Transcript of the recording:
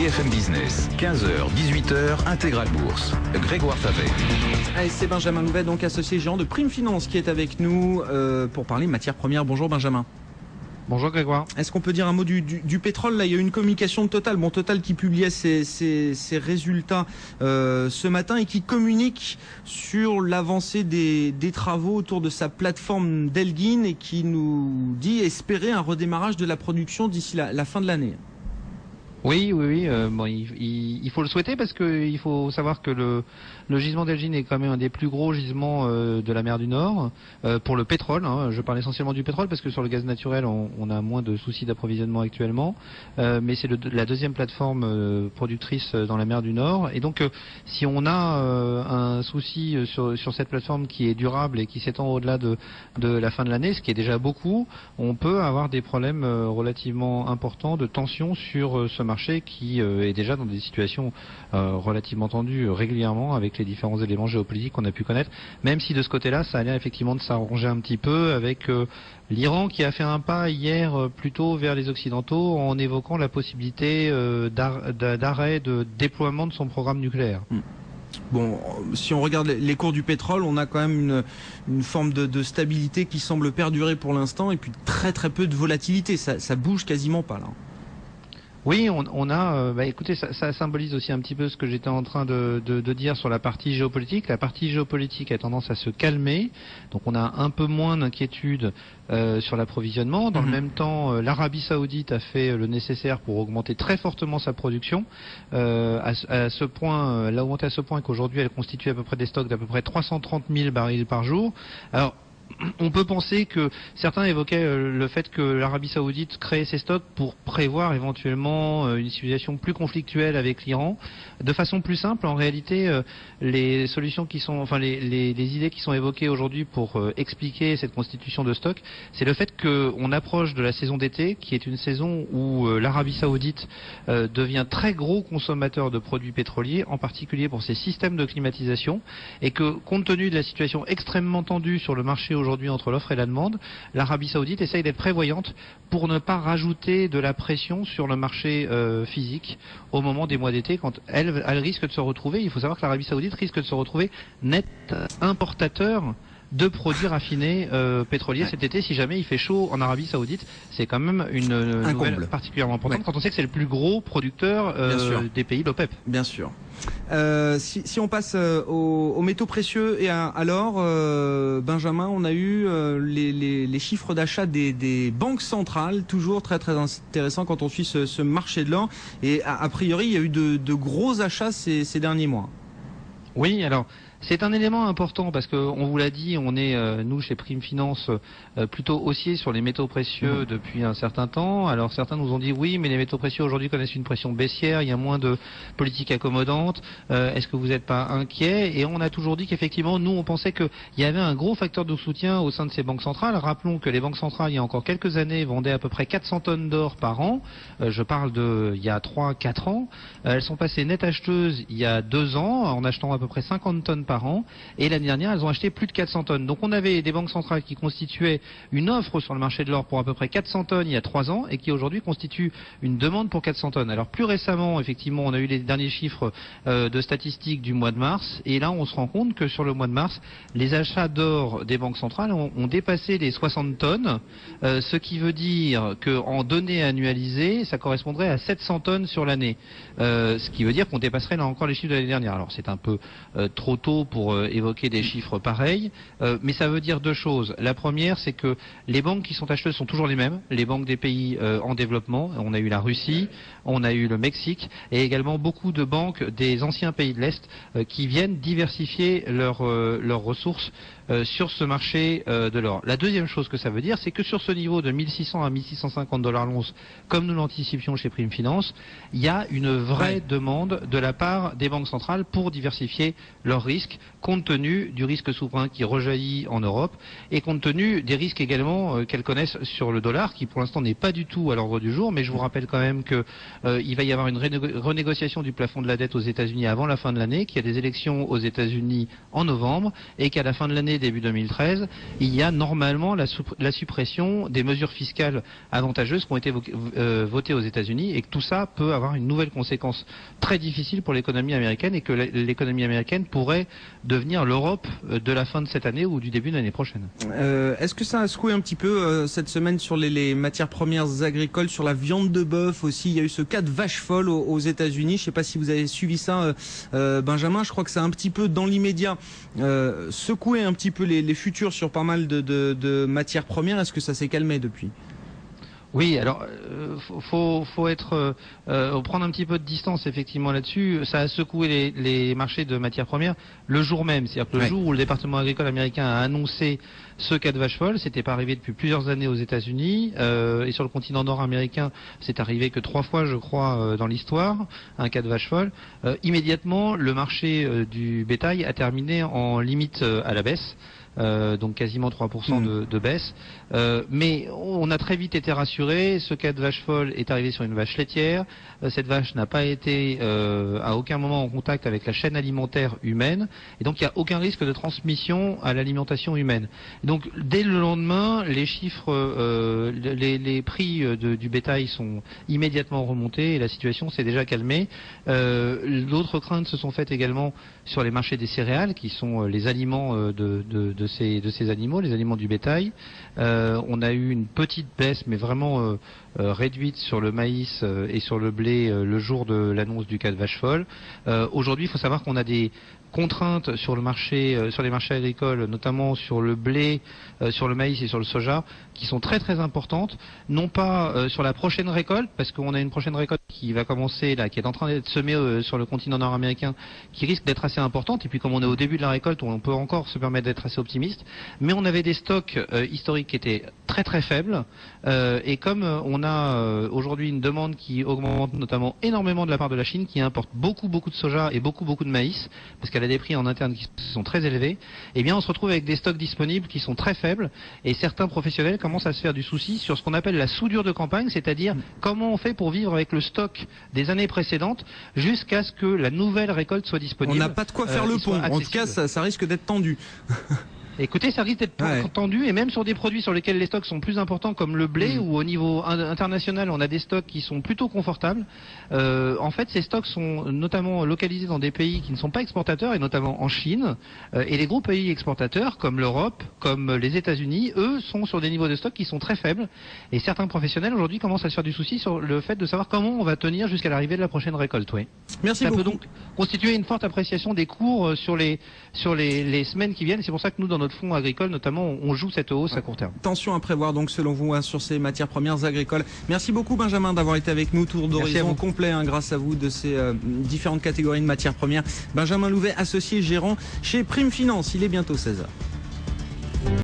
BFM Business, 15h, 18h, Intégral Bourse. Grégoire Favet. Allez, c'est Benjamin Louvet, donc associé gérant de Prime Finance, qui est avec nous pour parler matières premières. Bonjour Benjamin. Bonjour Grégoire. Est-ce qu'on peut dire un mot du pétrole? Là, il y a eu une communication de Total. Bon, Total qui publiait ses résultats ce matin et qui communique sur l'avancée des travaux autour de sa plateforme d'Elgin et qui nous dit espérer un redémarrage de la production d'ici la fin de l'année. Oui. Bon, il faut le souhaiter parce que il faut savoir que le gisement d'Elgin est quand même un des plus gros gisements de la mer du Nord pour le pétrole. Je parle essentiellement du pétrole parce que sur le gaz naturel, on a moins de soucis d'approvisionnement actuellement. Mais c'est la deuxième plateforme productrice dans la mer du Nord. Et donc, si on a un souci sur cette plateforme qui est durable et qui s'étend au-delà de la fin de l'année, ce qui est déjà beaucoup, on peut avoir des problèmes relativement importants de tension sur ce marché qui est déjà dans des situations relativement tendues régulièrement avec les différents éléments géopolitiques qu'on a pu connaître, même si de ce côté-là, ça a l'air effectivement de s'arranger un petit peu avec l'Iran qui a fait un pas hier plutôt vers les Occidentaux en évoquant la possibilité d'arrêt de déploiement de son programme nucléaire. Bon, si on regarde les cours du pétrole, on a quand même une forme de stabilité qui semble perdurer pour l'instant et puis très peu de volatilité, ça bouge quasiment pas là. Oui, on a. Écoutez, ça symbolise aussi un petit peu ce que j'étais en train de dire sur la partie géopolitique. La partie géopolitique a tendance à se calmer, donc on a un peu moins d'inquiétude sur l'approvisionnement. Dans le même temps, l'Arabie Saoudite a fait le nécessaire pour augmenter très fortement sa production. À ce point, elle a augmenté à ce point qu'aujourd'hui, elle constitue à peu près des stocks d'à peu près 330 000 barils par jour. Alors, on peut penser que certains évoquaient le fait que l'Arabie Saoudite crée ses stocks pour prévoir éventuellement une situation plus conflictuelle avec l'Iran. De façon plus simple, en réalité, les solutions qui sont, enfin les idées qui sont évoquées aujourd'hui pour expliquer cette constitution de stock, c'est le fait qu'on approche de la saison d'été, qui est une saison où l'Arabie Saoudite devient très gros consommateur de produits pétroliers, en particulier pour ses systèmes de climatisation, et que compte tenu de la situation extrêmement tendue sur le marché aujourd'hui entre l'offre et la demande, l'Arabie Saoudite essaye d'être prévoyante pour ne pas rajouter de la pression sur le marché physique au moment des mois d'été, quand elle risque de se retrouver, il faut savoir que l'Arabie Saoudite risque de se retrouver net importateur de produits raffinés pétroliers cet été si jamais il fait chaud en Arabie Saoudite. C'est quand même une nouvelle particulièrement importante quand on sait que c'est le plus gros producteur des pays de l'OPEP. Bien sûr. Si on passe aux métaux précieux et à l'or, Benjamin, on a eu les chiffres d'achat des banques centrales, toujours très intéressant quand on suit ce marché de l'or. Et a priori, il y a eu de gros achats ces derniers mois. Oui, alors c'est un élément important parce que on vous l'a dit, on est nous chez Prime Finance plutôt haussier sur les métaux précieux depuis un certain temps. Alors certains nous ont dit oui, mais les métaux précieux aujourd'hui connaissent une pression baissière, il y a moins de politique accommodante. Est-ce que vous n'êtes pas inquiet? Et on a toujours dit qu'effectivement nous on pensait qu'il y avait un gros facteur de soutien au sein de ces banques centrales. Rappelons que les banques centrales il y a encore quelques années vendaient à peu près 400 tonnes d'or par an. Je parle de il y a 3-4 ans. Elles sont passées net acheteuses il y a 2 ans en achetant à peu près 50 tonnes par an, et l'année dernière elles ont acheté plus de 400 tonnes. Donc on avait des banques centrales qui constituaient une offre sur le marché de l'or pour à peu près 400 tonnes il y a 3 ans et qui aujourd'hui constituent une demande pour 400 tonnes. Alors plus récemment, effectivement, on a eu les derniers chiffres de statistiques du mois de mars, et là on se rend compte que sur le mois de mars, les achats d'or des banques centrales ont dépassé les 60 tonnes, ce qui veut dire qu'en données annualisées, ça correspondrait à 700 tonnes sur l'année, ce qui veut dire qu'on dépasserait là encore les chiffres de l'année dernière. Alors c'est un peu trop tôt pour évoquer des chiffres pareils, mais ça veut dire deux choses. La première, c'est que les banques qui sont acheteuses sont toujours les mêmes, les banques des pays en développement. On a eu la Russie, on a eu le Mexique, et également beaucoup de banques des anciens pays de l'Est qui viennent diversifier leurs ressources sur ce marché de l'or. La deuxième chose que ça veut dire, c'est que sur ce niveau de 1600 à 1650 dollars l'once, comme nous l'anticipions chez Prime Finance, il y a une vraie demande de la part des banques centrales pour diversifier leurs risques, compte tenu du risque souverain qui rejaillit en Europe et compte tenu des risques également qu'elles connaissent sur le dollar, qui pour l'instant n'est pas du tout à l'ordre du jour. Mais je vous rappelle quand même que il va y avoir une renégociation du plafond de la dette aux États-Unis avant la fin de l'année, qu'il y a des élections aux États-Unis en novembre et qu'à la fin de l'année d'année, début 2013, il y a normalement la suppression des mesures fiscales avantageuses qui ont été votées aux États-Unis, et que tout ça peut avoir une nouvelle conséquence très difficile pour l'économie américaine, et que l'économie américaine pourrait devenir l'Europe de la fin de cette année ou du début de l'année prochaine. Est-ce que ça a secoué un petit peu cette semaine sur les matières premières agricoles, sur la viande de bœuf aussi? Il y a eu ce cas de vache folle aux États-Unis. Je ne sais pas si vous avez suivi ça, Benjamin. Je crois que ça a un petit peu, dans l'immédiat, secoué un petit peu les futurs sur pas mal de matières premières. Est-ce que ça s'est calmé depuis? Oui, alors faut prendre un petit peu de distance effectivement là-dessus. Ça a secoué les marchés de matières premières le jour même, c'est-à-dire que le jour où le département agricole américain a annoncé ce cas de vache folle, c'était pas arrivé depuis plusieurs années aux États-Unis, et sur le continent nord-américain, c'est arrivé que 3 fois, je crois, dans l'histoire, un cas de vache folle. Immédiatement, le marché du bétail a terminé en limite à la baisse. Donc quasiment 3% de baisse. Mais on a très vite été rassuré. Ce cas de vache folle est arrivé sur une vache laitière. Cette vache n'a pas été à aucun moment en contact avec la chaîne alimentaire humaine. Et donc il n'y a aucun risque de transmission à l'alimentation humaine. Donc dès le lendemain, les chiffres, les prix du bétail sont immédiatement remontés et la situation s'est déjà calmée. D'autres craintes se sont faites également sur les marchés des céréales, qui sont les aliments de ces animaux, les aliments du bétail. On a eu une petite baisse, mais vraiment réduite sur le maïs et sur le blé le jour de l'annonce du cas de vache folle. Aujourd'hui, il faut savoir qu'on a des contraintes sur le marché, sur les marchés agricoles, notamment sur le blé, sur le maïs et sur le soja, qui sont très très importantes. Non pas sur la prochaine récolte, parce qu'on a une prochaine récolte qui va commencer là, qui est en train d'être semée sur le continent nord-américain, qui risque d'être assez importante. Et puis comme on est au début de la récolte, on peut encore se permettre d'être assez optimiste. Mais on avait des stocks historiques qui étaient très très faibles. Et comme on a aujourd'hui une demande qui augmente notamment énormément de la part de la Chine, qui importe beaucoup de soja et beaucoup de maïs, parce qu'elle a des prix en interne qui sont très élevés, eh bien on se retrouve avec des stocks disponibles qui sont très faibles, et certains professionnels commencent à se faire du souci sur ce qu'on appelle la soudure de campagne, c'est-à-dire comment on fait pour vivre avec le stock des années précédentes jusqu'à ce que la nouvelle récolte soit disponible. On n'a pas de quoi faire le pont, en tout cas ça risque d'être tendu. Écoutez, ça risque d'être tendu, et même sur des produits sur lesquels les stocks sont plus importants, comme le blé, où au niveau international on a des stocks qui sont plutôt confortables. En fait, ces stocks sont notamment localisés dans des pays qui ne sont pas exportateurs, et notamment en Chine. Et les gros pays exportateurs, comme l'Europe, comme les États-Unis, eux, sont sur des niveaux de stock qui sont très faibles. Et certains professionnels aujourd'hui commencent à se faire du souci sur le fait de savoir comment on va tenir jusqu'à l'arrivée de la prochaine récolte. Oui. Merci beaucoup. Ça peut donc constituer une forte appréciation des cours sur les semaines qui viennent. C'est pour ça que nous, dans notre fonds agricole notamment, on joue cette hausse à court terme. Tension à prévoir donc selon vous sur ces matières premières agricoles. Merci beaucoup Benjamin d'avoir été avec nous. Tour d'horizon complet grâce à vous de ces différentes catégories de matières premières. Benjamin Louvet, associé gérant chez Prime Finance. Il est bientôt 16h.